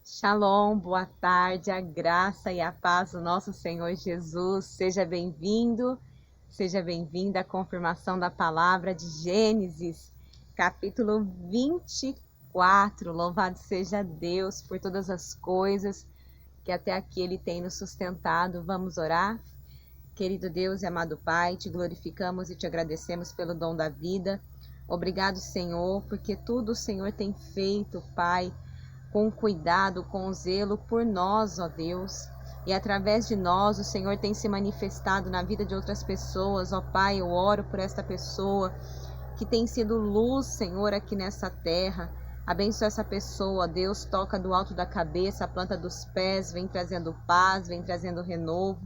Shalom, boa tarde, a graça e a paz do nosso Senhor Jesus. Seja bem-vindo, seja bem-vinda à confirmação da palavra de Gênesis, capítulo 24. Louvado seja Deus por todas as coisas que até aqui Ele tem nos sustentado. Vamos orar? Querido Deus e amado Pai, te glorificamos e te agradecemos pelo dom da vida. Obrigado, Senhor, porque tudo o Senhor tem feito, Pai, com cuidado, com zelo por nós, ó Deus. E através de nós, o Senhor tem se manifestado na vida de outras pessoas, ó Pai. Eu oro por esta pessoa que tem sido luz, Senhor, aqui nessa terra. Abençoa essa pessoa, Deus. Toca do alto da cabeça, a planta dos pés, vem trazendo paz, vem trazendo renovo,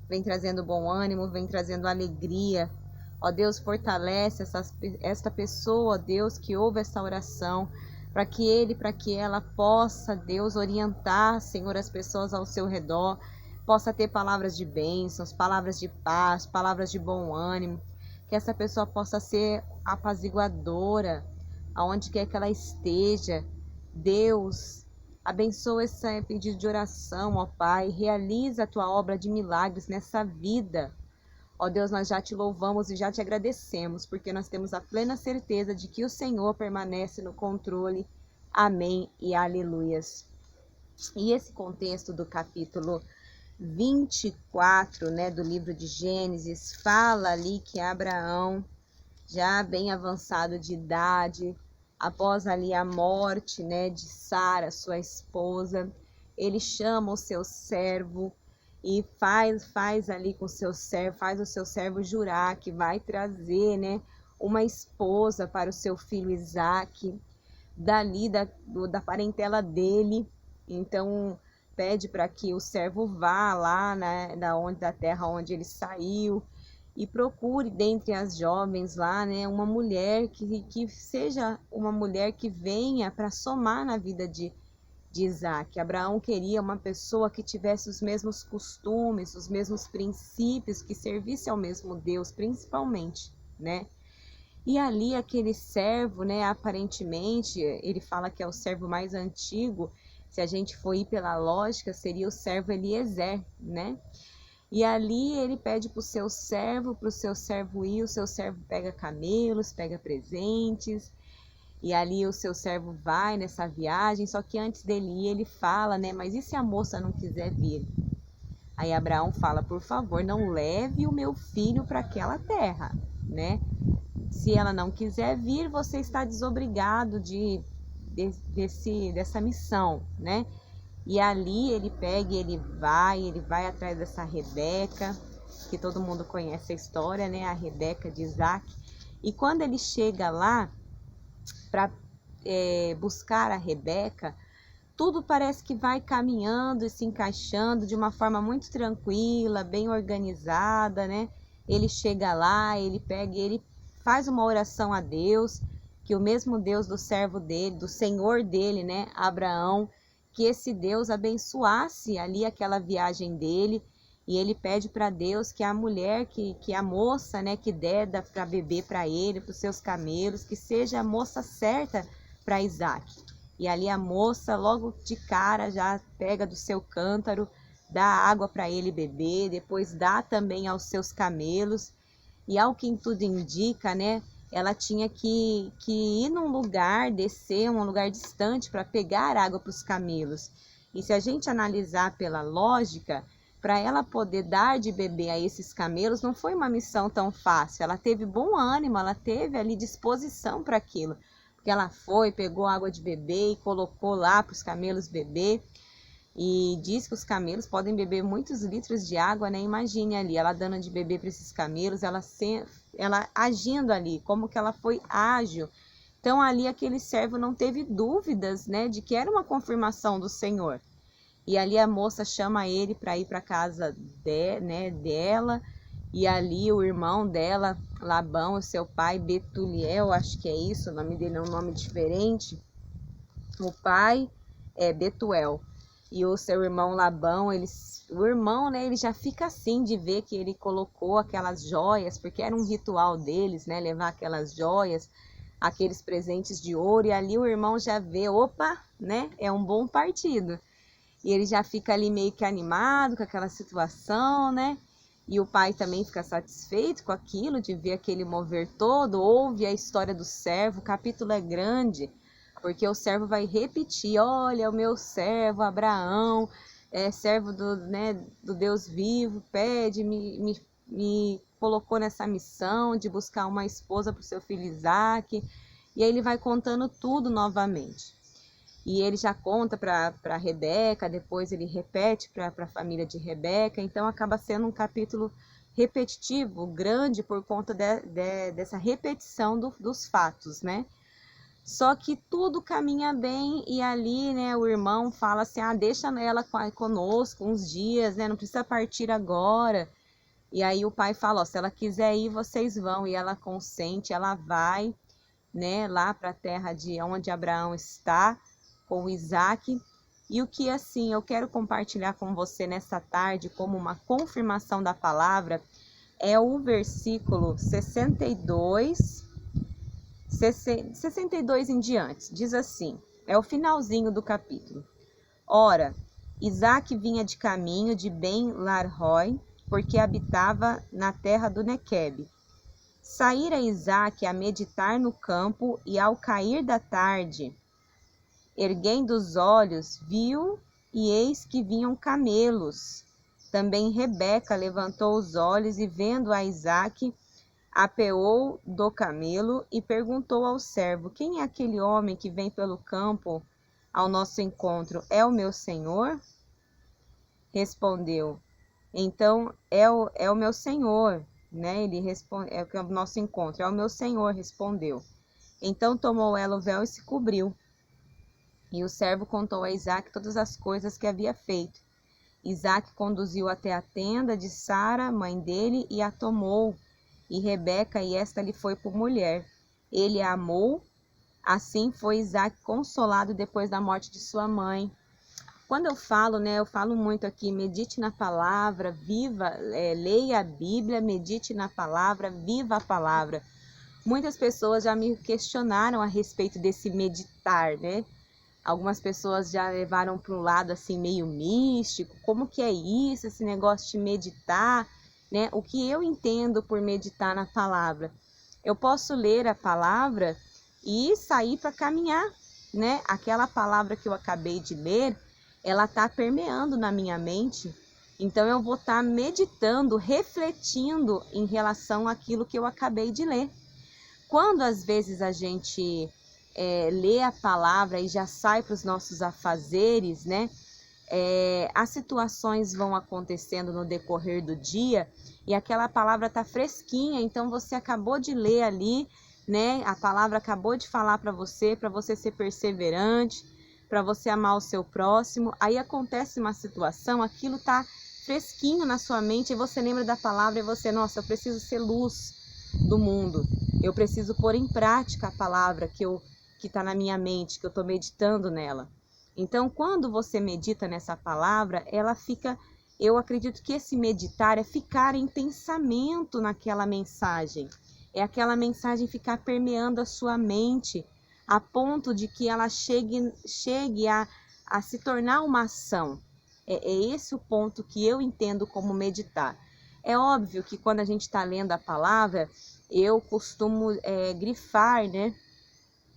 vem trazendo bom ânimo, vem trazendo alegria. Ó Deus, fortalece esta pessoa, Deus, que ouve essa oração, para que ela possa, Deus, orientar, Senhor, as pessoas ao seu redor, possa ter palavras de bênçãos, palavras de paz, palavras de bom ânimo, que essa pessoa possa ser apaziguadora, aonde quer que ela esteja. Deus, abençoa esse pedido de oração, ó Pai, realiza a tua obra de milagres nessa vida. Ó Deus, nós já te louvamos e já te agradecemos, porque nós temos a plena certeza de que o Senhor permanece no controle. Amém e aleluias. E esse contexto do capítulo 24, né, do livro de Gênesis, fala ali que Abraão, já bem avançado de idade, após ali a morte, né, de Sara, sua esposa, ele chama o seu servo e faz ali com o seu servo, faz o seu servo jurar que vai trazer, né, uma esposa para o seu filho Isaque, dali da parentela dele. Então pede para que o servo vá lá, né, da terra onde ele saiu, e procure dentre as jovens lá, né, uma mulher que seja uma mulher que venha para somar na vida de Isaac. Abraão queria uma pessoa que tivesse os mesmos costumes, os mesmos princípios, que servisse ao mesmo Deus, principalmente, né? E ali aquele servo, né, aparentemente, ele fala que é o servo mais antigo, se a gente for ir pela lógica, seria o servo Eliezer, né? E ali ele pede para o seu servo ir, o seu servo pega camelos, pega presentes, e ali o seu servo vai nessa viagem, só que antes dele ir, ele fala, né, mas e se a moça não quiser vir? Aí Abraão fala, por favor, não leve o meu filho para aquela terra, né? Se ela não quiser vir, você está desobrigado dessa missão, né? E ali ele pega e ele vai atrás dessa Rebeca, que todo mundo conhece a história, né? A Rebeca de Isaac. E quando ele chega lá para buscar a Rebeca, tudo parece que vai caminhando e se encaixando de uma forma muito tranquila, bem organizada, né? Ele chega lá, ele pega e ele faz uma oração a Deus, que o mesmo Deus do servo dele, do Senhor dele, né, Abraão, que esse Deus abençoasse ali aquela viagem dele, e ele pede para Deus que a mulher, que a moça, né, que der para beber para ele, para os seus camelos, que seja a moça certa para Isaac. E ali a moça, logo de cara, já pega do seu cântaro, dá água para ele beber, depois dá também aos seus camelos. E ao que tudo indica, né, ela tinha que ir num lugar, descer um lugar distante para pegar água para os camelos. E se a gente analisar pela lógica, para ela poder dar de beber a esses camelos, não foi uma missão tão fácil. Ela teve bom ânimo, ela teve ali disposição para aquilo. Porque ela foi, pegou água de beber e colocou lá para os camelos beber. E diz que os camelos podem beber muitos litros de água, né? Imagine ali, ela dando de beber para esses camelos, ela agindo ali, como que ela foi ágil. Então ali aquele servo não teve dúvidas, né, de que era uma confirmação do Senhor. E ali a moça chama ele para ir para casa dela, e ali o irmão dela, Labão, o seu pai, Betuliel, acho que é isso, o nome dele é um nome diferente. O pai é Betuel. E o seu irmão Labão, o irmão, né, ele já fica assim de ver que ele colocou aquelas joias, porque era um ritual deles, né, levar aquelas joias aqueles presentes de ouro, e ali o irmão já vê, opa, né, é um bom partido. E ele já fica ali meio que animado com aquela situação, né? E o pai também fica satisfeito com aquilo, de ver aquele mover todo, ouve a história do servo, o capítulo é grande, porque o servo vai repetir, olha, o meu servo Abraão, é servo do, né, do Deus vivo, pede, me colocou nessa missão de buscar uma esposa para o seu filho Isaque, e aí ele vai contando tudo novamente. E ele já conta para Rebeca, depois ele repete para a família de Rebeca, então acaba sendo um capítulo repetitivo, grande, por conta dessa repetição dos fatos, né? Só que tudo caminha bem e ali, né, o irmão fala assim, deixa ela conosco uns dias, né, não precisa partir agora. E aí o pai fala, se ela quiser ir, vocês vão, e ela consente, ela vai, né, lá para a terra de onde Abraão está, com o Isaque. E o que assim eu quero compartilhar com você nessa tarde como uma confirmação da palavra é o versículo 62 em diante. Diz assim, é o finalzinho do capítulo. Ora, Isaque vinha de caminho de Ben-Lahai, porque habitava na terra do Nequebe. Saíra Isaque a meditar no campo, e ao cair da tarde, erguendo os olhos, viu, e eis que vinham camelos. Também Rebeca levantou os olhos e, vendo a Isaque, apeou do camelo e perguntou ao servo, quem é aquele homem que vem pelo campo ao nosso encontro? É o meu senhor? Respondeu, então é o meu senhor, né? Ele responde, é o nosso encontro, é o meu senhor, respondeu. Então tomou ela o véu e se cobriu. E o servo contou a Isaque todas as coisas que havia feito. Isaque conduziu até a tenda de Sara, mãe dele, e a tomou. E Rebeca, e esta lhe foi por mulher. Ele a amou. Assim foi Isaque consolado depois da morte de sua mãe. Quando eu falo, né, eu falo muito aqui, medite na palavra, viva, leia a Bíblia, medite na palavra, viva a palavra. Muitas pessoas já me questionaram a respeito desse meditar, né? Algumas pessoas já levaram para um lado assim meio místico, como que é isso, esse negócio de meditar, né? O que eu entendo por meditar na palavra? Eu posso ler a palavra e sair para caminhar, né? Aquela palavra que eu acabei de ler, ela está permeando na minha mente, então eu vou estar meditando, refletindo em relação àquilo que eu acabei de ler. Quando às vezes a gente lê a palavra e já sai para os nossos afazeres, né? As situações vão acontecendo no decorrer do dia e aquela palavra está fresquinha, então você acabou de ler ali, né? A palavra acabou de falar para você ser perseverante, para você amar o seu próximo. Aí acontece uma situação, aquilo está fresquinho na sua mente e você lembra da palavra e você, nossa, eu preciso ser luz do mundo, eu preciso pôr em prática a palavra que está na minha mente, que eu estou meditando nela. Então, quando você medita nessa palavra, ela fica, eu acredito que esse meditar é ficar em pensamento naquela mensagem, é aquela mensagem ficar permeando a sua mente, a ponto de que ela chegue a se tornar uma ação. É esse o ponto que eu entendo como meditar. É óbvio que quando a gente está lendo a palavra, eu costumo grifar, né,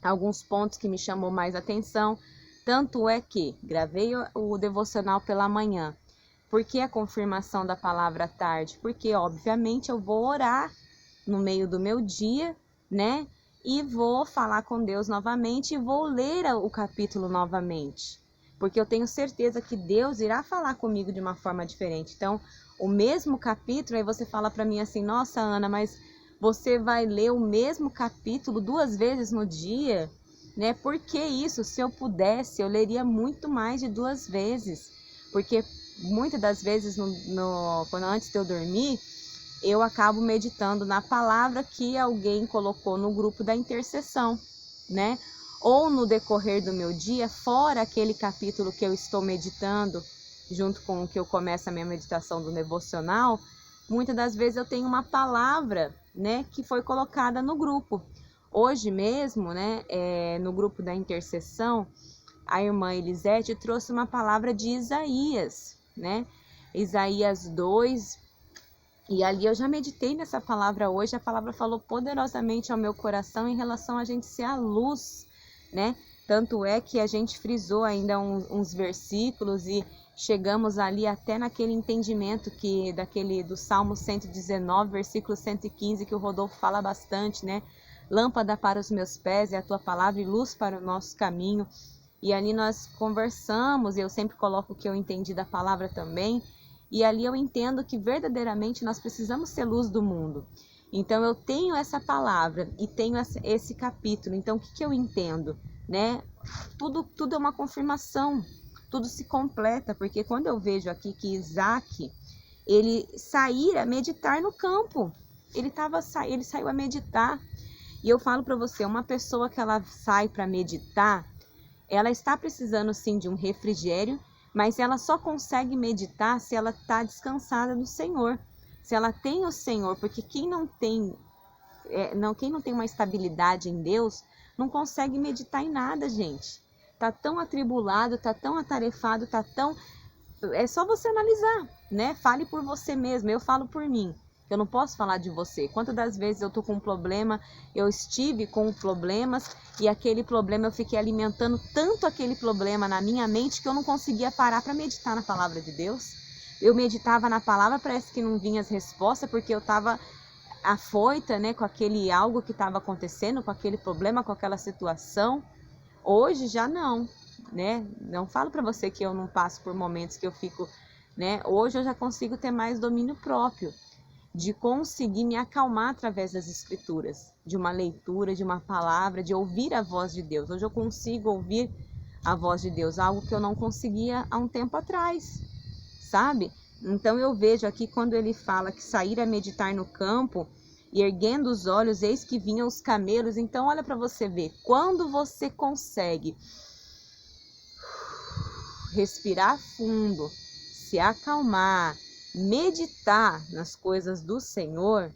alguns pontos que me chamou mais atenção. Tanto é que gravei o devocional pela manhã. Por que a confirmação da palavra à tarde? Porque, obviamente, eu vou orar no meio do meu dia, né? E vou falar com Deus novamente e vou ler o capítulo novamente. Porque eu tenho certeza que Deus irá falar comigo de uma forma diferente. Então, o mesmo capítulo, aí você fala para mim assim, nossa, Ana, mas você vai ler o mesmo capítulo 2 vezes no dia, né? Por que isso? Se eu pudesse, eu leria muito mais de 2 vezes. Porque muitas das vezes, quando antes de eu dormir, eu acabo meditando na palavra que alguém colocou no grupo da intercessão, né? Ou no decorrer do meu dia, fora aquele capítulo que eu estou meditando, junto com o que eu começo a minha meditação do devocional, muitas das vezes eu tenho uma palavra, né, que foi colocada no grupo. Hoje mesmo, né, no grupo da intercessão, a irmã Elisete trouxe uma palavra de Isaías, né? Isaías 2, e ali eu já meditei nessa palavra hoje. A palavra falou poderosamente ao meu coração em relação a gente ser a luz, né? Tanto é que a gente frisou ainda uns versículos e chegamos ali até naquele entendimento do Salmo 119, versículo 115, que o Rodolfo fala bastante, né? Lâmpada para os meus pés é a tua palavra e luz para o nosso caminho. E ali nós conversamos, e eu sempre coloco o que eu entendi da palavra também, e ali eu entendo que verdadeiramente nós precisamos ser luz do mundo. Então eu tenho essa palavra e tenho esse capítulo. Então o que eu entendo, né? Tudo é uma confirmação, tudo se completa, porque quando eu vejo aqui que Isaac, ele sair a meditar no campo, ele saiu a meditar. E eu falo para você, uma pessoa que ela sai para meditar, ela está precisando sim de um refrigério, mas ela só consegue meditar se ela está descansada no Senhor, se ela tem o Senhor, porque quem não tem uma estabilidade em Deus, não consegue meditar em nada, gente. Tá tão atribulado, tá tão atarefado, é só você analisar, né? Fale por você mesmo, eu falo por mim. Eu não posso falar de você. Quantas das vezes eu tô com um problema, eu estive com problemas e aquele problema eu fiquei alimentando tanto aquele problema na minha mente que eu não conseguia parar para meditar na palavra de Deus. Eu meditava na palavra, parece que não vinha as respostas porque eu estava afoita, né, com aquele algo que estava acontecendo, com aquele problema, com aquela situação. Hoje já não, né? Não falo para você que eu não passo por momentos que eu fico, né? Hoje eu já consigo ter mais domínio próprio, de conseguir me acalmar através das escrituras, de uma leitura, de uma palavra, de ouvir a voz de Deus. Hoje eu consigo ouvir a voz de Deus, algo que eu não conseguia há um tempo atrás, sabe? Então eu vejo aqui quando ele fala que sair a meditar no campo e erguendo os olhos, eis que vinham os camelos. Então olha para você ver, quando você consegue respirar fundo, se acalmar, meditar nas coisas do Senhor,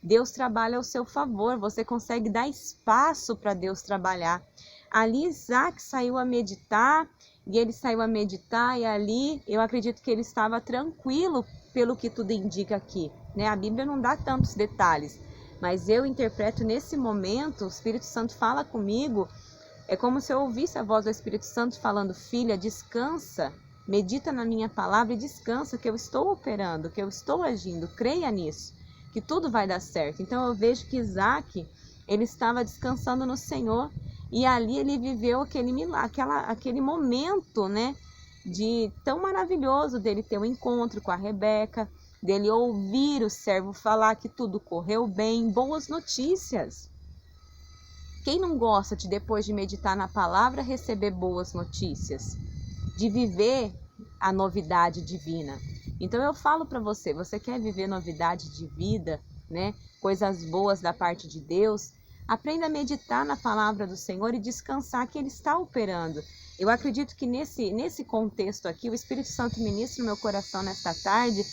Deus trabalha ao seu favor, você consegue dar espaço para Deus trabalhar. Ali Isaac saiu a meditar, e ali eu acredito que ele estava tranquilo, pelo que tudo indica aqui, né? A Bíblia não dá tantos detalhes, mas eu interpreto nesse momento, o Espírito Santo fala comigo, é como se eu ouvisse a voz do Espírito Santo falando: filha, descansa, medita na minha palavra e descansa, que eu estou operando, que eu estou agindo, creia nisso, que tudo vai dar certo. Então eu vejo que Isaac, ele estava descansando no Senhor, e ali ele viveu aquele momento, né, de tão maravilhoso dele ter um encontro com a Rebeca, dele ouvir o servo falar que tudo correu bem, boas notícias. Quem não gosta de, depois de meditar na palavra, receber boas notícias? De viver a novidade divina. Então eu falo para você, você quer viver novidade de vida, né? Coisas boas da parte de Deus, aprenda a meditar na palavra do Senhor e descansar que Ele está operando. Eu acredito que nesse contexto aqui, o Espírito Santo ministra no meu coração nesta tarde,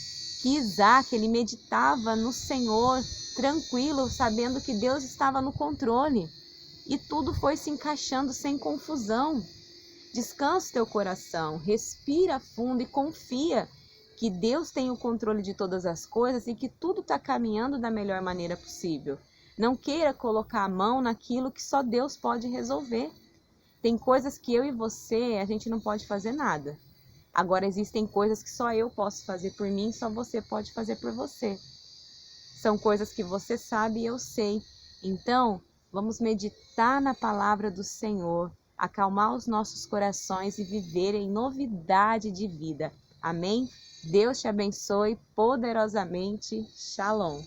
que Isaac, ele meditava no Senhor, tranquilo, sabendo que Deus estava no controle. E tudo foi se encaixando sem confusão. Descansa teu coração, respira fundo e confia que Deus tem o controle de todas as coisas e que tudo está caminhando da melhor maneira possível. Não queira colocar a mão naquilo que só Deus pode resolver. Tem coisas que eu e você, a gente não pode fazer nada. Agora existem coisas que só eu posso fazer por mim, só você pode fazer por você. São coisas que você sabe e eu sei. Então, vamos meditar na palavra do Senhor, acalmar os nossos corações e viver em novidade de vida. Amém? Deus te abençoe poderosamente. Shalom.